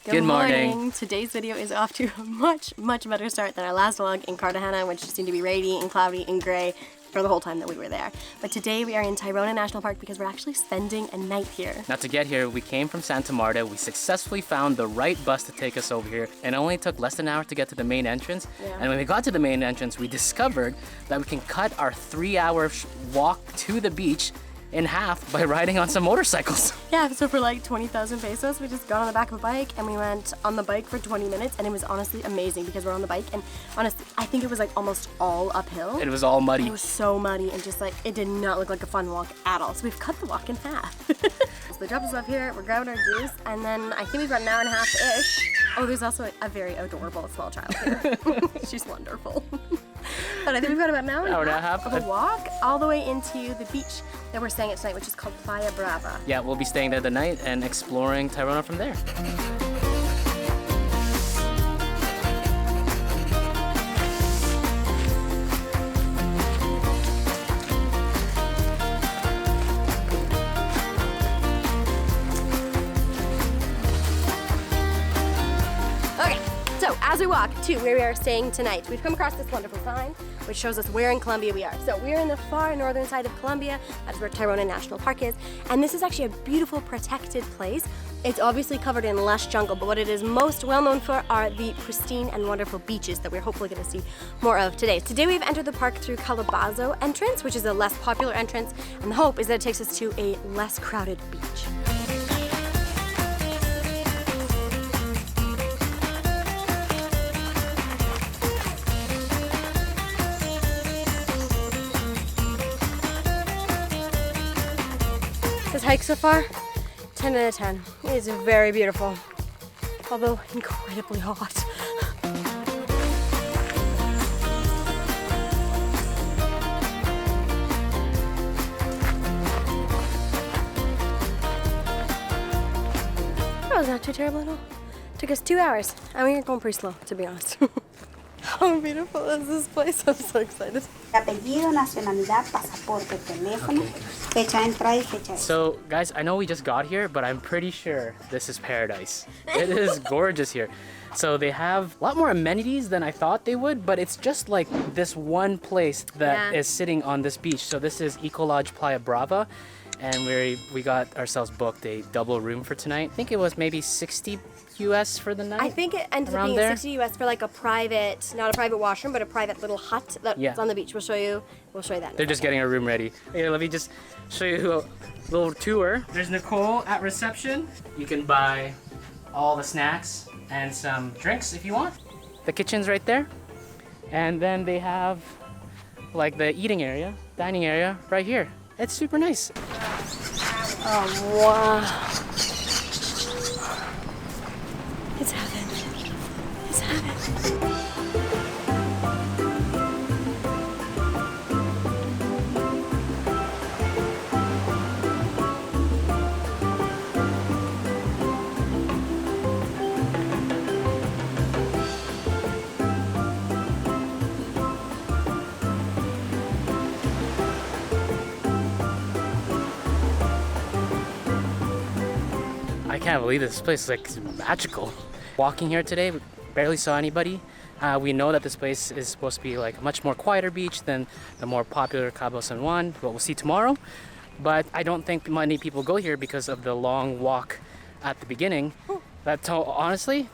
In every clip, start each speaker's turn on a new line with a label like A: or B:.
A: Good morning. Today's video is off to a much better start than our last vlog in Cartagena, which seemed to be rainy and cloudy and gray for the whole time that we were there. But today we are in Tayrona National Park because we're actually spending a night here.
B: Now to get here, we came from Santa Marta. We successfully found the right bus to take us over here, and it only took less than an hour to get to the main entrance.
A: Yeah.
B: And when we got to the main entrance, we discovered that we can cut our 3-hour walk to the beach in half by riding on some motorcycles.
A: Yeah, so for like 20,000 pesos, we just got on the back of a bike and we went on the bike for 20 minutes, and it was honestly amazing because we're on the bike and honestly, I think it was like almost all uphill.
B: It was all muddy.
A: It was so muddy and just like, it did not look like a fun walk at all. So we've cut the walk in half. So they dropped us off here, we're grabbing our juice, and then I think we've got an hour and a half-ish. Oh, there's also a very adorable small child here. She's wonderful. But I think we've got about an hour and a half of a walk all the way into the beach that we're staying at tonight, which is called Playa Brava.
B: Yeah, we'll be staying there the night and exploring Tayrona from there.
A: So as we walk to where we are staying tonight, we've come across this wonderful sign which shows us where in Colombia we are. So we're in the far northern side of Colombia. That's where Tayrona National Park is. And this is actually a beautiful protected place. It's obviously covered in lush jungle, but what it is most well known for are the pristine and wonderful beaches that we're hopefully going to see more of today. Today we've entered the park through Calabazo entrance, which is a less popular entrance, and the hope is that it takes us to a less crowded beach. This hike so far, 10 out of 10. It is very beautiful, although incredibly hot. That was not too terrible at all. Took us 2 hours, and we were going pretty slow, to be honest. How beautiful is this place? I'm so excited.
C: Apellido, nacionalidad, pasaporte, teléfono, fecha de entrada y fecha de...
B: So guys, I know we just got here, but I'm pretty sure this is paradise. It is gorgeous here. So they have a lot more amenities than I thought they would, but it's just like this one place that is sitting on this beach. So this is Ecolodge Playa Brava, and we got ourselves booked a double room for tonight. I think it was maybe 60 US for the night.
A: I think it ended up being 60 US for like a private, not a private washroom, but a private little hut that's on the beach. We'll show you that.
B: They're just getting our room ready. Here, let me just show you a little tour. There's Nicole at reception. You can buy all the snacks and some drinks if you want. The kitchen's right there. And then they have like the eating area, dining area right here. It's super nice.
A: Oh, wow. It's heaven. It's heaven.
B: I can't believe this place is like magical. Walking here today, we barely saw anybody. We know that this place is supposed to be like a much more quieter beach than the more popular Cabo San Juan, what we'll see tomorrow. But I don't think many people go here because of the long walk at the beginning. That honestly,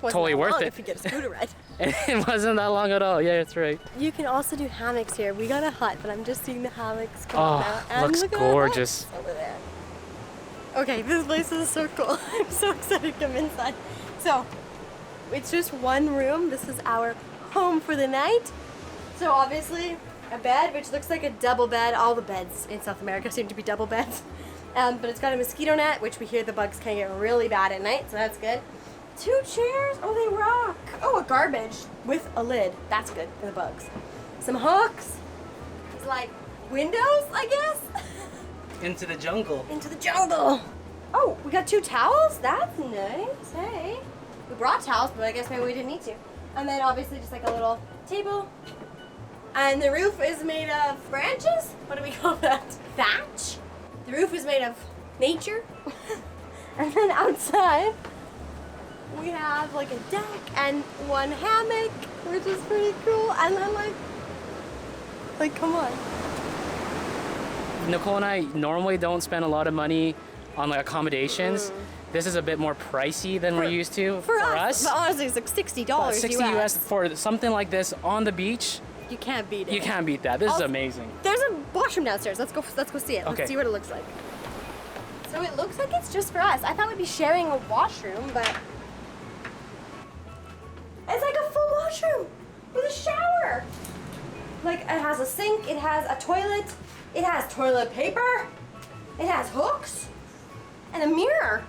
B: totally worth it.
A: If you get a scooter ride.
B: It wasn't that long at all. Yeah, that's right.
A: You can also do hammocks here. We got a hut, but I'm just seeing the hammocks come out.
B: Oh,
A: And
B: looks
A: look at
B: gorgeous.
A: over there. Okay, this place is so cool. I'm so excited to come inside. So, it's just one room. This is our home for the night. So obviously, a bed, which looks like a double bed. All the beds in South America seem to be double beds. But it's got a mosquito net, which we hear the bugs can get really bad at night, so that's good. 2 chairs, oh they rock. Oh, a garbage with a lid. That's good for the bugs. Some hooks. It's like windows, I guess.
B: Into the jungle.
A: Into the jungle. Oh, we got 2 towels? That's nice. Hey. We brought towels, but I guess maybe we didn't need to. And then obviously just like a little table. And the roof is made of branches? What do we call that? Thatch? The roof is made of nature. And then outside, we have like a deck and one hammock, which is pretty cool. And then like come on.
B: Nicole and I normally don't spend a lot of money on like accommodations. This is a bit more pricey than we're used to.
A: For us. But honestly, it's like $60
B: $60 US for something like this on the beach.
A: You can't beat it.
B: You can't beat that. This is amazing.
A: There's a washroom downstairs. Let's go see it.
B: Okay.
A: Let's see what it looks like. So it looks like it's just for us. I thought we'd be sharing a washroom, but it's like a full washroom with a shower. Like it has a sink, it has a toilet, it has toilet paper, it has hooks, and a mirror.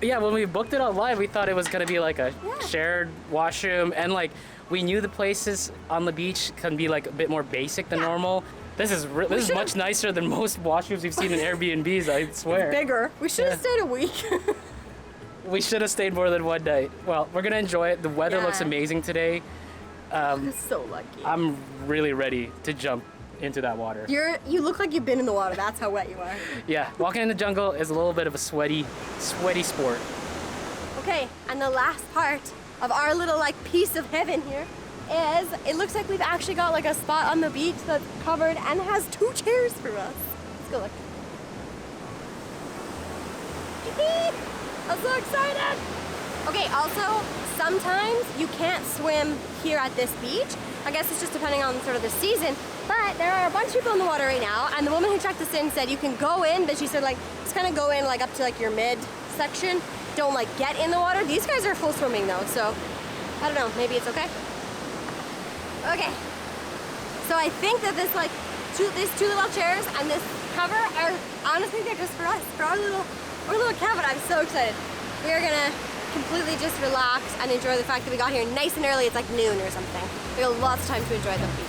B: Yeah, when we booked it online, we thought it was gonna be like a shared washroom, and like we knew the places on the beach can be like a bit more basic than normal. This is much nicer than most washrooms we've seen in Airbnbs, I swear.
A: It's bigger. We should have stayed a week.
B: We should have stayed more than one night. Well, we're gonna enjoy it. The weather looks amazing today.
A: So lucky.
B: I'm really ready to jump into that water.
A: You look like you've been in the water. That's how wet you are.
B: Yeah, walking in the jungle is a little bit of a sweaty sport.
A: Okay, and the last part of our little like piece of heaven here is it looks like we've actually got like a spot on the beach that's covered and has 2 chairs for us. Let's go look. I'm so excited. Okay, also sometimes you can't swim here at this beach. I guess it's just depending on sort of the season, but there are a bunch of people in the water right now, and the woman who checked us in said you can go in, but she said like just kind of go in like up to like your mid section. Don't like get in the water. These guys are full swimming though, so I don't know, maybe it's okay. Okay, so I think that these 2 little chairs and this cover are honestly they're just for us, for our little cabin. I'm so excited. We are gonna completely just relax and enjoy the fact that we got here nice and early. It's like noon or something. We have lots of time to enjoy the beach.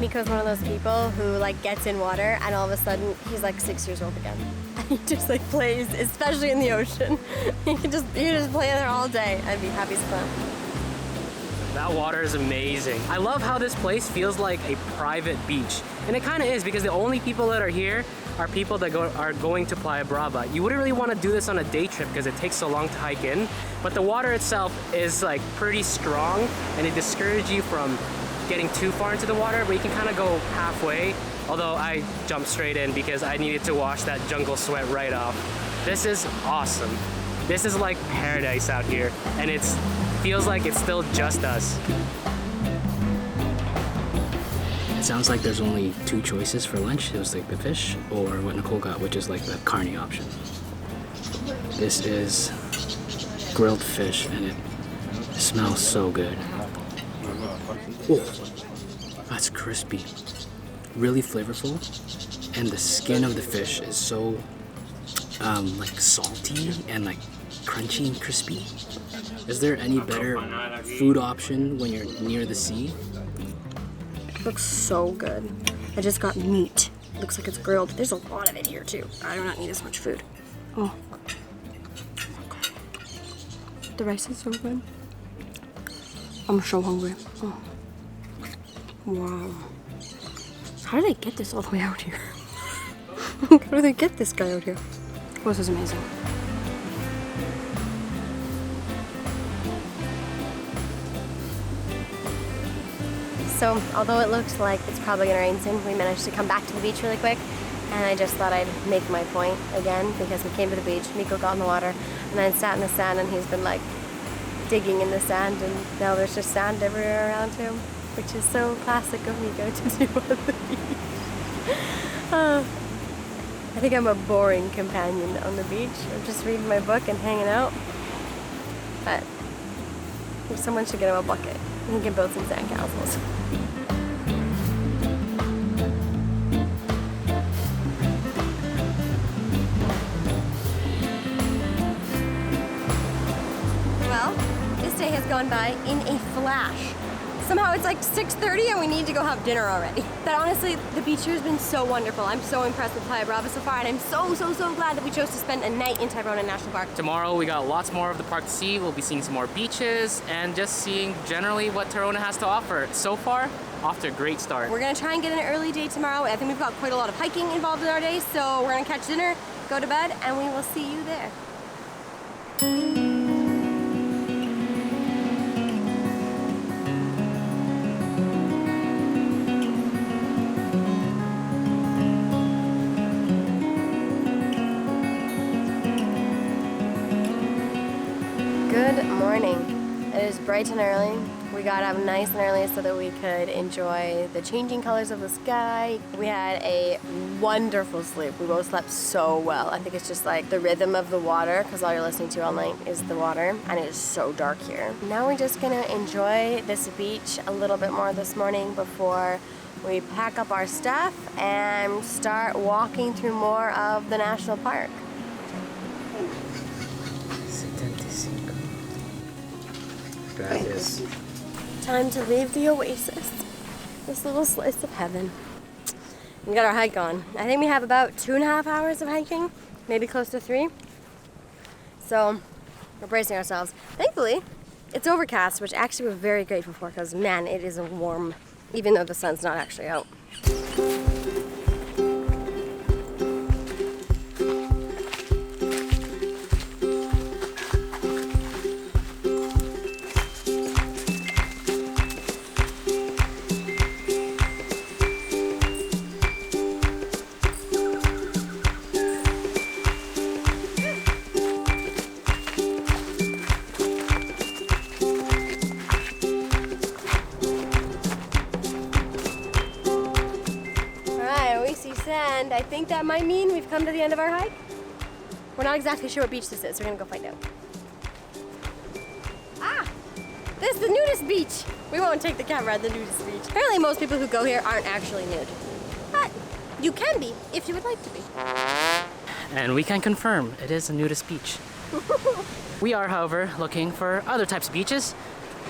A: Mico's one of those people who like gets in water and all of a sudden he's like 6 years old again. And he just like plays, especially in the ocean. You can just play there all day and be happy as fun.
B: That water is amazing. I love how this place feels like a private beach. And it kind of is, because the only people that are here are people that are going to Playa Brava. You wouldn't really want to do this on a day trip because it takes so long to hike in, but the water itself is like pretty strong and it discourages you from getting too far into the water, but you can kind of go halfway. Although I jumped straight in because I needed to wash that jungle sweat right off. This is awesome. This is like paradise out here, and it feels like it's still just us. It sounds like there's only 2 choices for lunch. It was like the fish or what Nicole got, which is like the carne option. This is grilled fish and it smells so good. Oh, that's crispy. Really flavorful. And the skin of the fish is so like salty and like crunchy and crispy. Is there any better food option when you're near the sea?
A: It looks so good. I just got meat. It looks like it's grilled. There's a lot of it here too. I do not need as much food. Oh. The rice is so good. I'm so hungry. Oh. Wow. How did they get this all the way out here? How do they get this guy out here? Oh, this is amazing. So, although it looks like it's probably gonna rain soon, we managed to come back to the beach really quick. And I just thought I'd make my point again because we came to the beach, Mico got in the water, and then sat in the sand, and he's been like digging in the sand, and now there's just sand everywhere around him, which is so classic of Mico to do on the beach. I think I'm a boring companion on the beach. I'm just reading my book and hanging out. But someone should get him a bucket and he can build some sandcastles. Well, this day has gone by in a flash. Somehow it's like 6:30 and we need to go have dinner already. But honestly, the beach here has been so wonderful. I'm so impressed with Playa Brava so far, and I'm so glad that we chose to spend a night in Tayrona National Park.
B: Tomorrow we got lots more of the park to see. We'll be seeing some more beaches and just seeing generally what Tayrona has to offer. So far, off to a great start.
A: We're gonna try and get an early day tomorrow. I think we've got quite a lot of hiking involved in our day, so we're gonna catch dinner, go to bed, and we will see you there. Good morning. It is bright and early. We got up nice and early so that we could enjoy the changing colors of the sky. We had a wonderful sleep. We both slept so well. I think it's just like the rhythm of the water, because all you're listening to all night is the water, and it is so dark here. Now we're just gonna enjoy this beach a little bit more this morning before we pack up our stuff and start walking through more of the national park.
B: Gracias.
A: Time to leave the oasis. This little slice of heaven. We got our hike on. I think we have about 2.5 hours of hiking, maybe close to 3. So we're bracing ourselves. Thankfully, it's overcast, which actually we're very grateful for, because man, it is warm, even though the sun's not actually out. Sand. I think that might mean we've come to the end of our hike. We're not exactly sure what beach this is. We're gonna go find out. Ah! This is the nudist beach. We won't take the camera at the nudist beach. Apparently most people who go here aren't actually nude. But you can be if you would like to be.
B: And we can confirm it is a nudist beach. We are, however, looking for other types of beaches.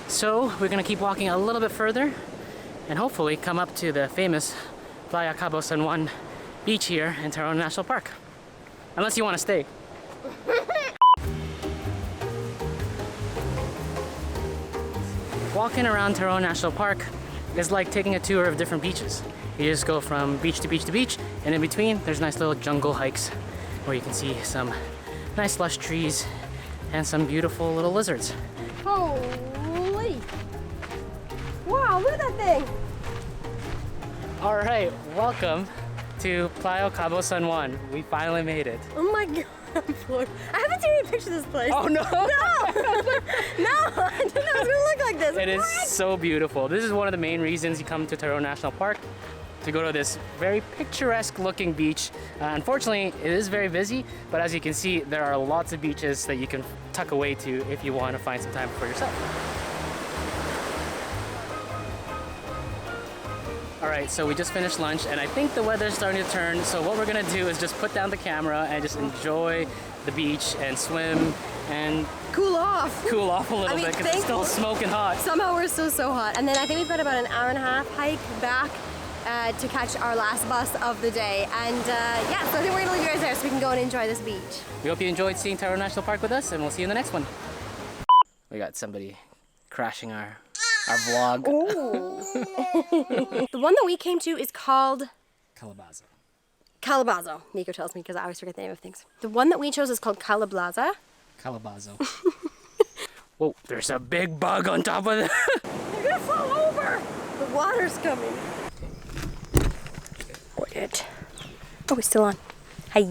B: So we're gonna keep walking a little bit further and hopefully come up to the famous Playa Cabo San Juan beach here in Tayrona National Park. Unless you want to stay. Walking around Tayrona National Park is like taking a tour of different beaches. You just go from beach to beach to beach, and in between there's nice little jungle hikes where you can see some nice lush trees and some beautiful little lizards.
A: Holy! Wow, look at that thing!
B: All right, welcome to Playa Cabo San Juan. We finally made it.
A: Oh my god, I'm floored. I haven't seen any pictures of this place.
B: Oh no!
A: No! No, I didn't know it was gonna look like this.
B: It is
A: What?
B: so beautiful. This is one of the main reasons you come to Tayrona National Park, to go to this very picturesque looking beach. Unfortunately, it is very busy, but as you can see, there are lots of beaches that you can tuck away to if you want to find some time for yourself. All right, so we just finished lunch and I think the weather's starting to turn. So what we're gonna do is just put down the camera and just enjoy the beach and swim and
A: Cool off
B: a little bit because it's still smoking hot.
A: Somehow we're still so hot. And then I think we've got about an hour and a half hike back to catch our last bus of the day. And yeah, so I think we're gonna leave you guys there so we can go and enjoy this beach.
B: We hope you enjoyed seeing Tayrona National Park with us, and we'll see you in the next one. We got somebody crashing our vlog.
A: The one that we came to is called
B: Calabazo.
A: Calabazo. Mico tells me because I always forget the name of things. The one that we chose is called Calabaza.
B: Calabazo. Whoa, there's a big bug on top of it.
A: They're gonna fall over. The water's coming. Quiet. Oh, it's still on. Hi.